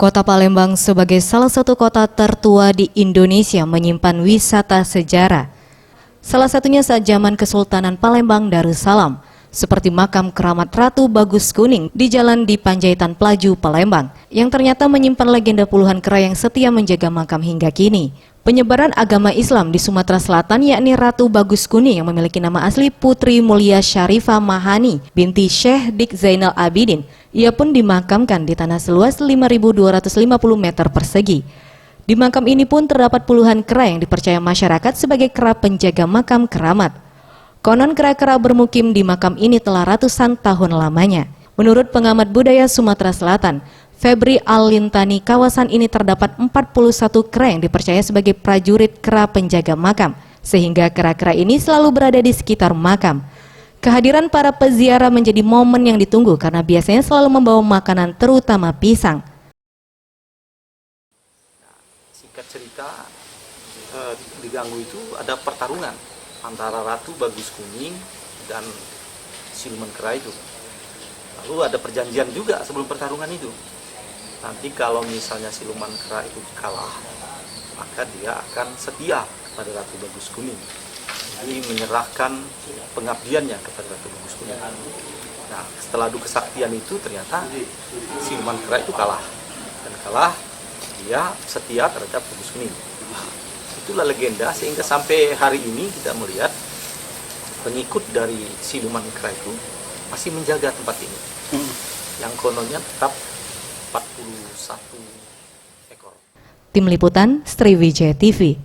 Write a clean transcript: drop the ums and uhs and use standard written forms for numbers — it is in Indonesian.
Kota Palembang sebagai salah satu kota tertua di Indonesia menyimpan wisata sejarah. Salah satunya saat zaman Kesultanan Palembang Darussalam, seperti makam keramat Ratu Bagus Kuning di Jalan di Panjaitan Pelaju, Palembang, yang ternyata menyimpan legenda puluhan kera yang setia menjaga makam hingga kini. Penyebaran agama Islam di Sumatera Selatan yakni Ratu Bagus Kuning yang memiliki nama asli Putri Mulia Syarifah Mahani binti Syekh Dik Zainal Abidin. Ia pun dimakamkan di tanah seluas 5.250 meter persegi. Di makam ini pun terdapat puluhan kera yang dipercaya masyarakat sebagai kera penjaga makam keramat. Konon kera-kera bermukim di makam ini telah ratusan tahun lamanya. Menurut pengamat budaya Sumatera Selatan, Febri Al-Lintani, kawasan ini terdapat 41 kera yang dipercaya sebagai prajurit kera penjaga makam, sehingga kera-kera ini selalu berada di sekitar makam. Kehadiran para peziarah menjadi momen yang ditunggu karena biasanya selalu membawa makanan terutama pisang. Singkat cerita, di Ganggu itu ada pertarungan antara Ratu Bagus Kuning dan siluman kera itu. Lalu ada perjanjian juga sebelum pertarungan itu. Nanti kalau misalnya siluman kera itu kalah, maka dia akan setia kepada Ratu Bagus Kuning. Jadi menyerahkan pengabdiannya kepada Ratu Bagus Kuning. Nah, setelah adu kesaktian itu ternyata siluman kera itu kalah. Dan kalah, dia setia terhadap Bagus Kuning. Nah, itulah legenda sehingga sampai hari ini kita melihat pengikut dari siluman kera itu masih menjaga tempat ini. Yang kononnya tetap 41 ekor. Tim Liputan, Sriwijaya TV.